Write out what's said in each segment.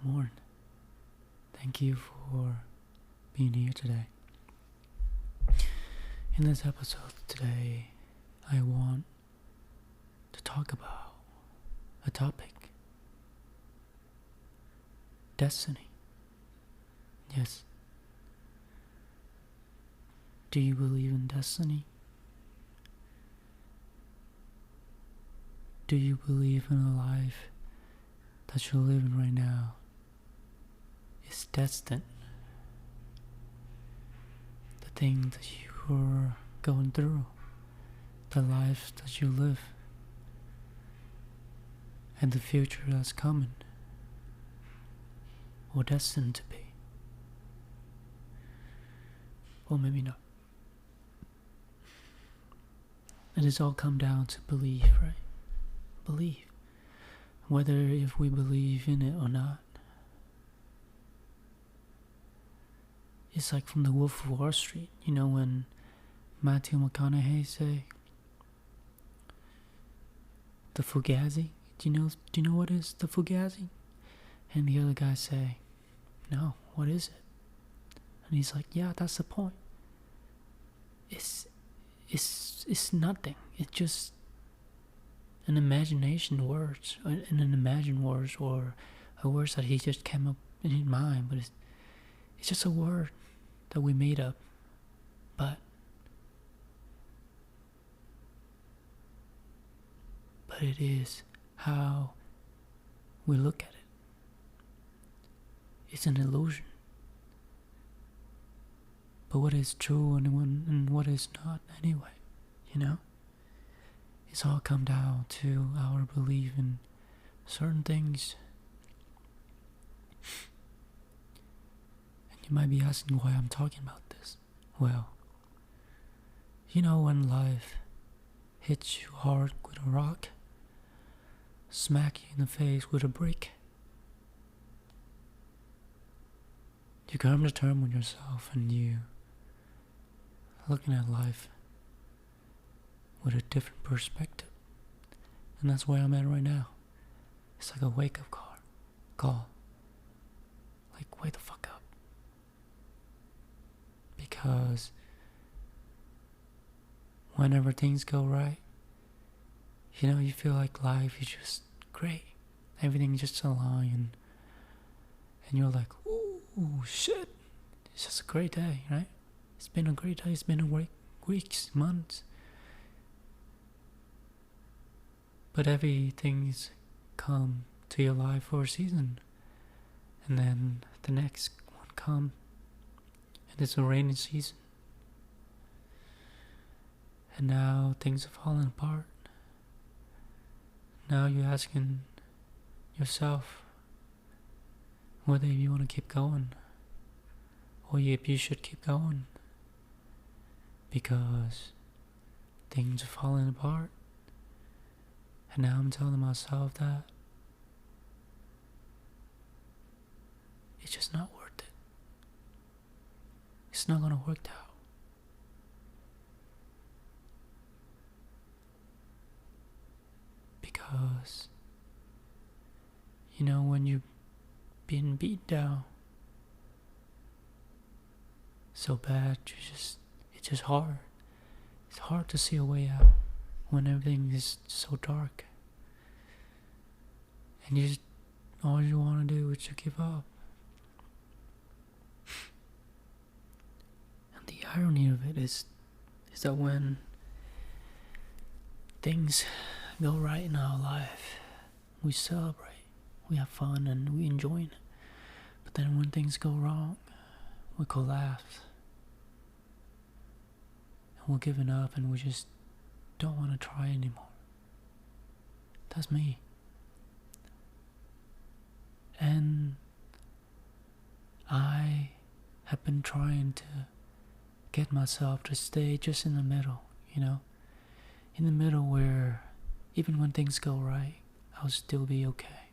Good morning. Thank you for being here today. In this episode today, I want to talk about a topic: destiny. Yes. Do you believe in destiny? Do you believe in a life that you're living right now is destined? The thing that you're going through, the life that you live, and the future that's coming, or destined to be. Or maybe not. It has all come down to belief, right? Believe. Whether if we believe in it or not. It's like from the Wolf of Wall Street, when Matthew McConaughey say the Fugazi. Do you know what is the Fugazi? And the other guy say, no, what is it? And he's like, yeah, that's the point. It's nothing. It's just an imagination words, or words that he just came up in his mind, but it's just a word that we made up. But it is how we look at it. It's an illusion. But what is true and what is not anyway, It's all come down to our belief in certain things. And you might be asking why I'm talking about this. Well, when life hits you hard with a rock, smack you in the face with a brick, you come to terms with yourself and you looking at life with a different perspective. And that's where I'm at right now. It's like a wake-up call. Like, wake the fuck up. Because whenever things go right, you feel like life is just great. Everything's just aligned, and you're like, ooh, shit. It's just a great day, right? It's been a great day. It's been a weeks, months. But everything's come to your life for a season. And then the next one come, and it's a rainy season. And now things are falling apart. Now you're asking yourself whether you want to keep going, or if you should keep going, because things are falling apart. And now I'm telling myself that it's just not worth it. It's not gonna work out. Because when you've been beat down so bad, it's just hard. It's hard to see a way out when everything is so dark. And all you want to do is to give up. And the irony of it is that when things go right in our life, we celebrate, we have fun, and we enjoy it. But then when things go wrong, we collapse. And we're giving up, and we just don't want to try anymore. That's me. And I have been trying to get myself to stay just in the middle, in the middle where even when things go right, I'll still be okay.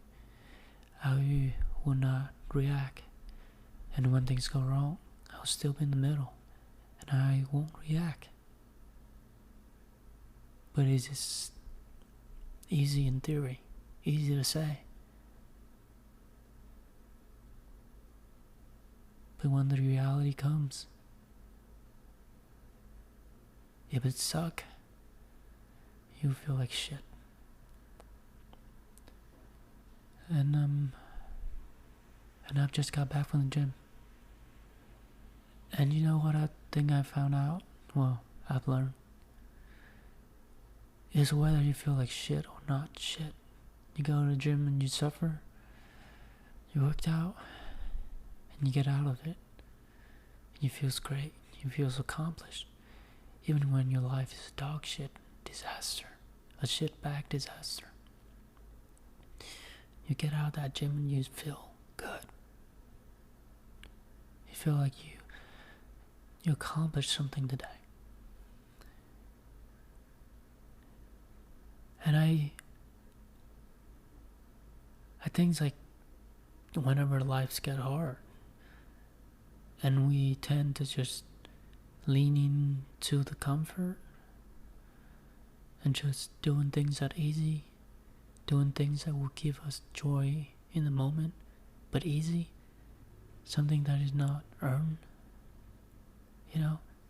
I will not react. And when things go wrong, I'll still be in the middle and I won't react. But it's just easy in theory, easy to say. But when the reality comes, if it sucks, you feel like shit. And I've just got back from the gym. And you know what I think I found out? Well, I've learned. Is whether you feel like shit or not shit. You go to the gym and you suffer. You worked out. And you get out of it. And you feel great. You feel accomplished. Even when your life is a dog shit disaster. A shit bag disaster. You get out of that gym and you feel good. You feel like you accomplished something today. And I think it's like whenever lives get hard and we tend to just lean into the comfort and just doing things that easy, doing things that will give us joy in the moment, but easy, something that is not earned,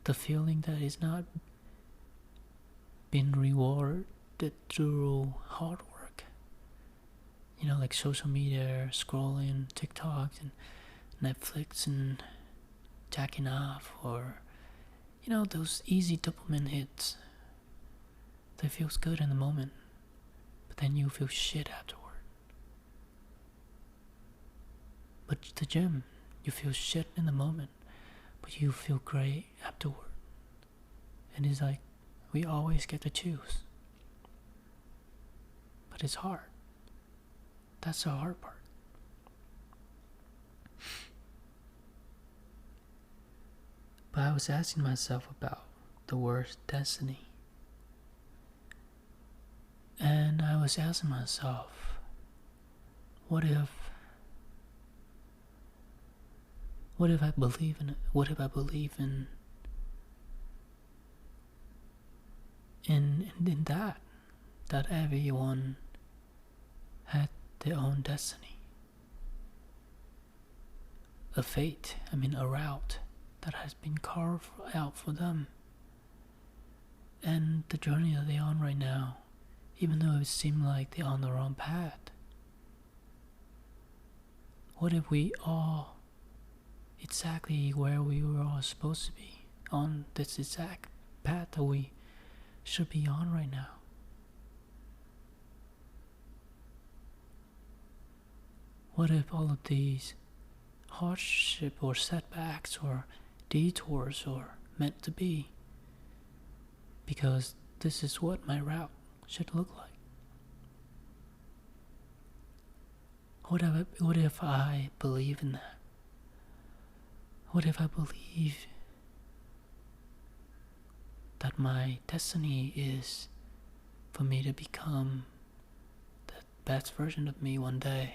the feeling that is not being rewarded through hard work, like social media, scrolling TikTok and Netflix and jacking off, or those easy dopamine hits that feels good in the moment, but then you feel shit afterward. But the gym, you feel shit in the moment, but you feel great afterward. And it's like we always get to choose. But it's hard. That's the hard part. But I was asking myself about the word destiny. And I was asking myself, what if I believe in it? What if I believe in that everyone had their own destiny, a fate, a route that has been carved out for them, and the journey that they're on right now, even though it seemed like they're on the wrong path. What if we all exactly where we were all supposed to be, on this exact path that we should be on right now? What if all of these hardship or setbacks or detours are meant to be, because this is what my route should look like? What if I believe in that? What if I believe that my destiny is for me to become the best version of me one day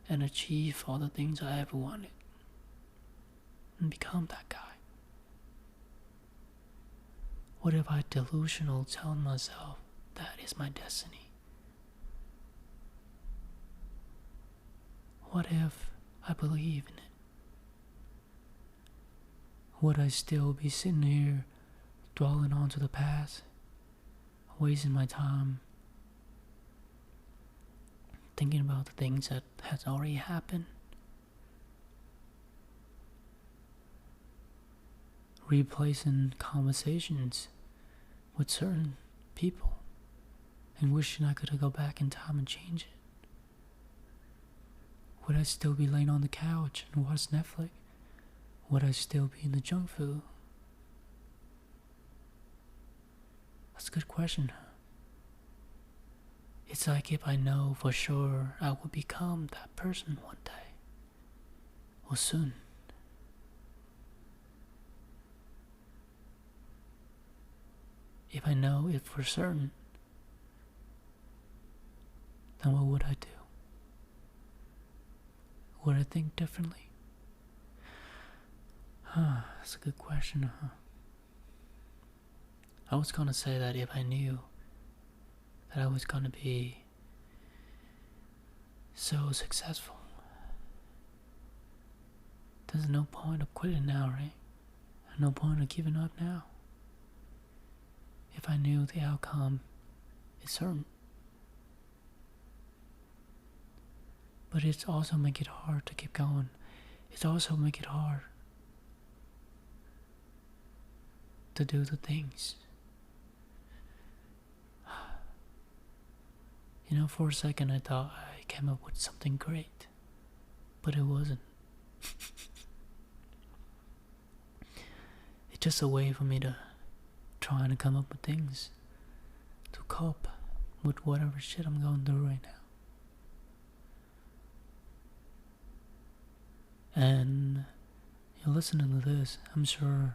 and achieve all the things I ever wanted and become that guy? What if I delusional telling myself that is my destiny? What if I believe in it? Would I still be sitting here dwelling onto the past, wasting my time thinking about the things that has already happened, replacing conversations with certain people and wishing I could go back in time and change it? Would I still be laying on the couch and watch Netflix? Would I still be in the junk food? That's a good question. It's like if I know for sure I will become that person one day, or soon. If I know it for certain, then what would I do? Would I think differently? That's a good question, I was gonna say that if I knew that I was gonna be so successful, there's no point of quitting now, right? No point of giving up now. If I knew the outcome is certain. But it's also make it hard to keep going. It's also make it hard to do the things. For a second I thought I came up with something great, but it wasn't. It's just a way for me to try to come up with things to cope with whatever shit I'm going through right now. And you're listening to this, I'm sure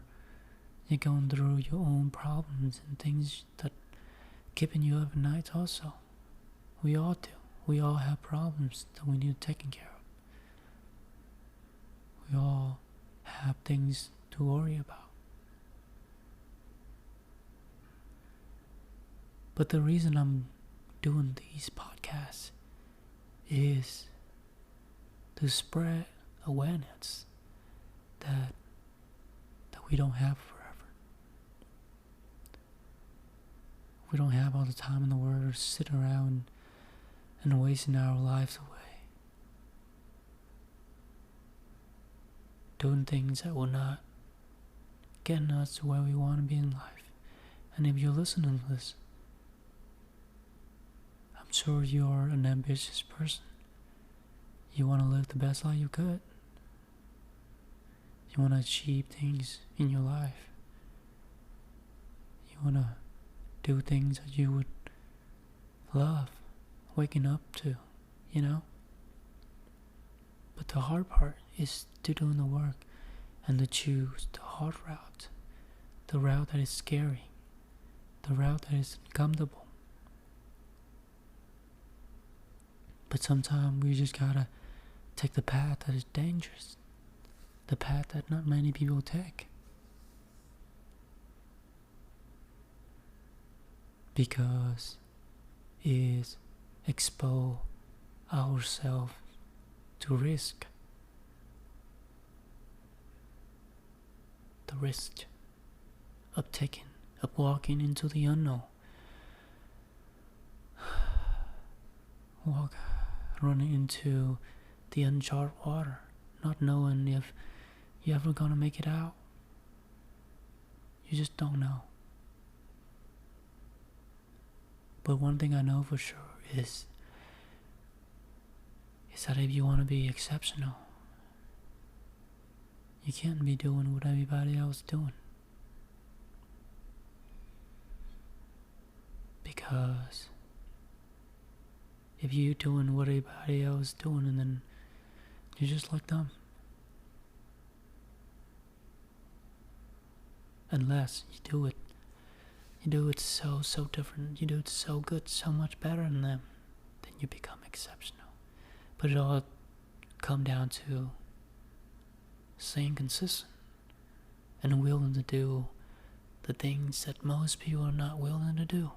you're going through your own problems and things that keeping you up at night also. We all do. We all have problems that we need taken care of. We all have things to worry about. But the reason I'm doing these podcasts is to spread awareness that we don't have forever. We don't have all the time in the world to sit around and wasting our lives away doing things that will not get us to where we want to be in life. And if you're listening to this, I'm sure you're an ambitious person. You want to live the best life you could. You want to achieve things in your life. You want to do things that you would love waking up to, But the hard part is to doing the work and to choose the hard route. The route that is scary. The route that is uncomfortable. But sometimes we just gotta take the path that is dangerous. The path that not many people take. Because it is expose ourselves to risk. The risk of walking into the unknown. Running into the uncharted water, not knowing if you're ever gonna make it out. You just don't know. But one thing I know for sure is that if you want to be exceptional, you can't be doing what everybody else is doing. Because if you're doing what everybody else is doing, and then you're just like them. Unless you do it so different, you do it so good, so much better than them, then you become exceptional. But it all comes down to staying consistent and willing to do the things that most people are not willing to do.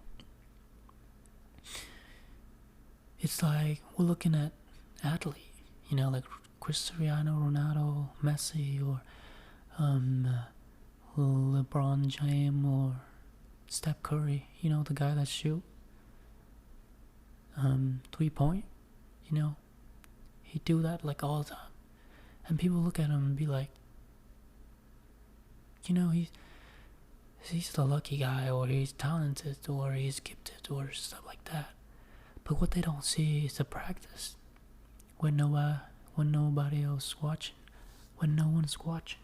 It's like we're looking at athletes, like Cristiano Ronaldo, Messi, or LeBron James, or Steph Curry, the guy that shoot 3-point, he do that like all the time. And people look at him and be like, he's the lucky guy, or he's talented, or he's gifted, or stuff like that. But what they don't see is the practice when nobody else watching, when no one's watching.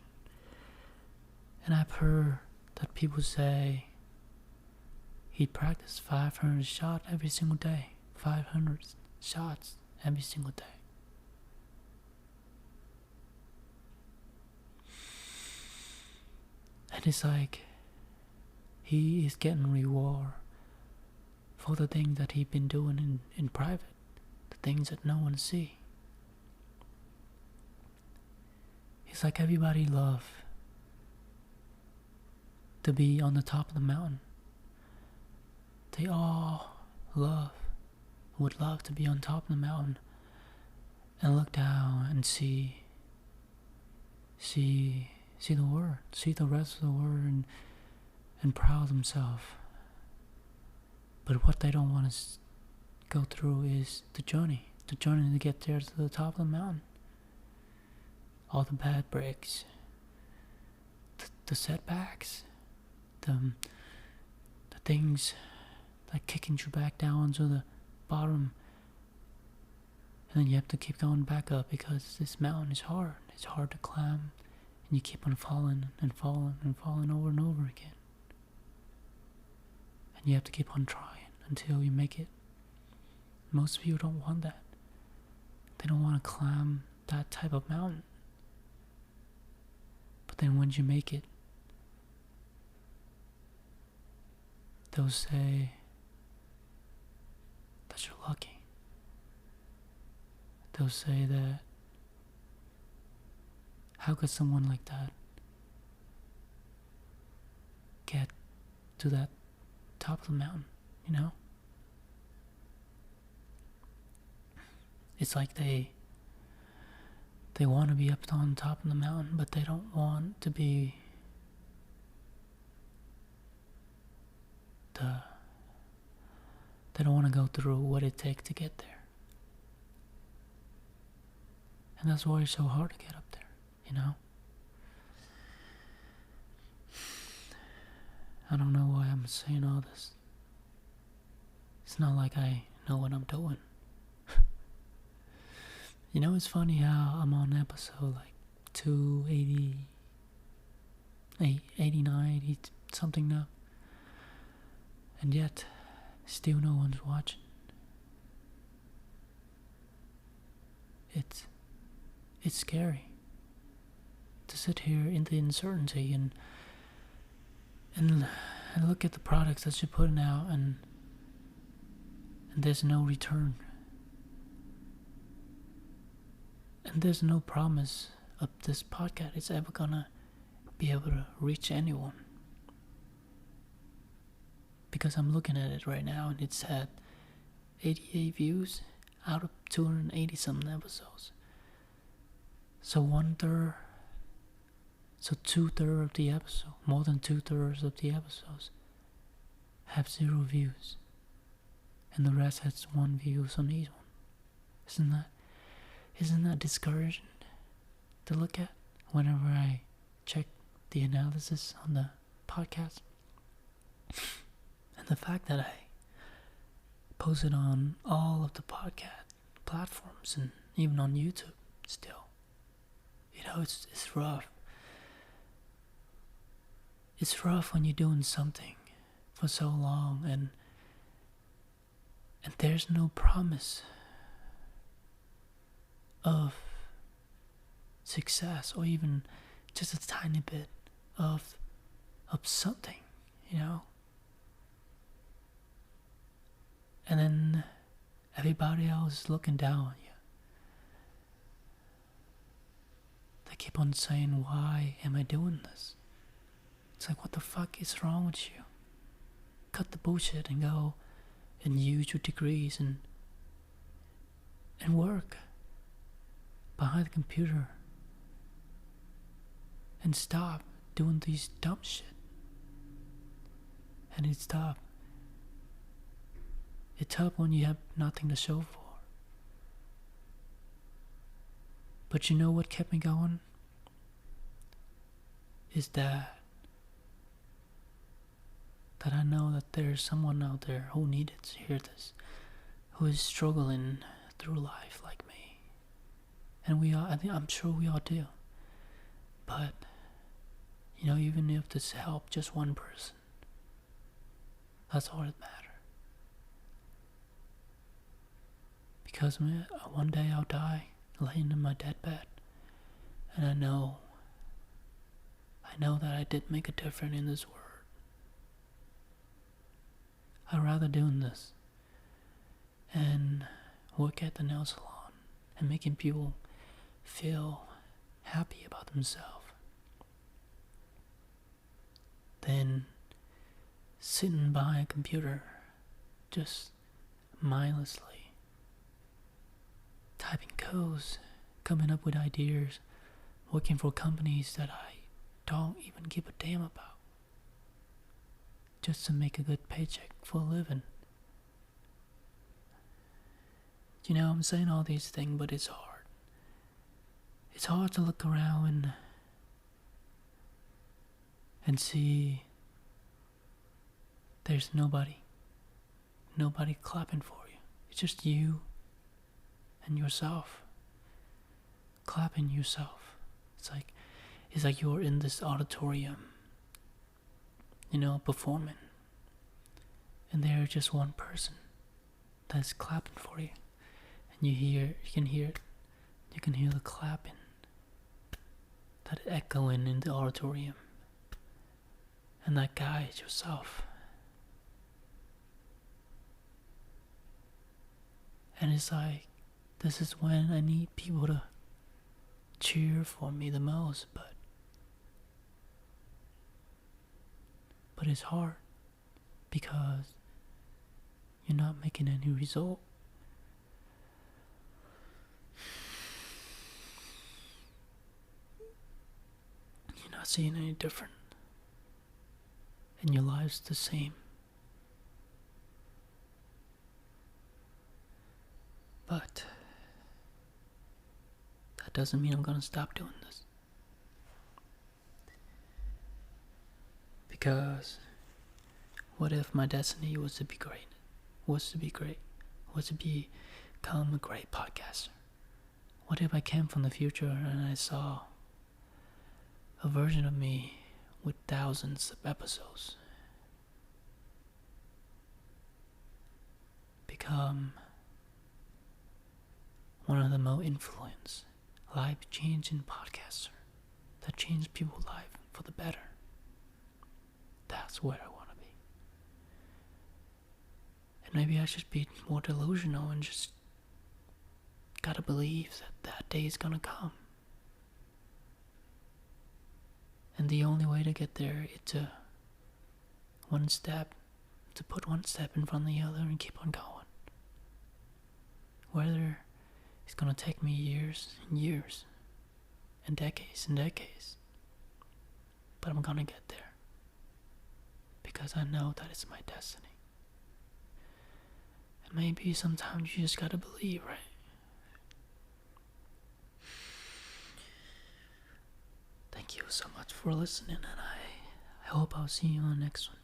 And I've heard that people say he practiced 500 shots every single day. 500 shots every single day. And it's like he is getting reward for the things that he's been doing in private, the things that no one see. It's like everybody love to be on the top of the mountain. They all would love to be on top of the mountain and look down and see see the world, see the rest of the world, and proud themselves. But what they don't want to go through is the journey to get there to the top of the mountain. All the bad breaks, the setbacks, the things like kicking you back down to the bottom, and then you have to keep going back up because this mountain is hard. It's hard to climb, and you keep on falling and falling and falling over and over again. And you have to keep on trying until you make it. Most people don't want that. They don't want to climb that type of mountain. But then once you make it, they'll say that you're lucky. They'll say that, how could someone like that get to that top of the mountain, you know? It's like they want to be up on top of the mountain, but they don't want to be they don't want to go through what it takes to get there. And that's why it's so hard to get up there, you know? I don't know why I'm saying all this. It's not like I know what I'm doing. You know, it's funny how I'm on episode like 280, 89, 80 something now. And yet, still no one's watching. It's scary to sit here in the uncertainty and look at the products that you're putting out and there's no return. And there's no promise of this podcast it's ever gonna be able to reach anyone. Because I'm looking at it right now and it's had 88 views out of 280 something episodes. So 2/3 of the episode, more than 2/3 of the episodes have 0 views. And the rest has 1 view on each one. Isn't that discouraging to look at whenever I check the analysis on the podcast? And the fact that I post it on all of the podcast platforms and even on YouTube still. You know, it's rough. It's rough when you're doing something for so long and there's no promise of success or even just a tiny bit of something, you know? And then everybody else is looking down on you. They keep on saying, why am I doing this? It's like, what the fuck is wrong with you? Cut the bullshit and go and use your degrees and work behind the computer and stop doing these dumb shit. And it's tough. It's tough when you have nothing to show for. But you know what kept me going? Is that I know that there's someone out there who needed to hear this, who is struggling through life like me. And I'm sure we all do. But, you know, even if this helped just one person, that's all that matters. Because one day I'll die laying in my deathbed, and I know that I did make a difference in this world. I'd rather doing this and work at the nail salon and making people feel happy about themselves than sitting behind a computer just mindlessly typing codes, coming up with ideas working for companies that I don't even give a damn about, just to make a good paycheck for a living. You know, I'm saying all these things, but it's hard. It's hard to look around and see there's nobody clapping for you. It's just you and yourself, clapping yourself. It's like you're in this auditorium, performing, and there's just one person that's clapping for you, and you can hear the clapping, that echoing in the auditorium, and that guy is yourself. And it's like, this is when I need people to cheer for me the most, but it's hard because you're not making any result. You're not seeing any different, and your life's the same. But that doesn't mean I'm gonna stop doing this. Because what if my destiny was to be great? Was to become a great podcaster? What if I came from the future and I saw a version of me with thousands of episodes become one of the most influenced, life-changing podcasters that change people's life for the better? That's where I want to be. And maybe I should be more delusional and just gotta believe that day is gonna come. And the only way to get there is to put one step in front of the other and keep on going. Whether it's gonna take me years and years and decades, but I'm gonna get there. Because I know that it's my destiny. And maybe sometimes you just gotta believe, right? Thank you so much for listening, and I hope I'll see you on the next one.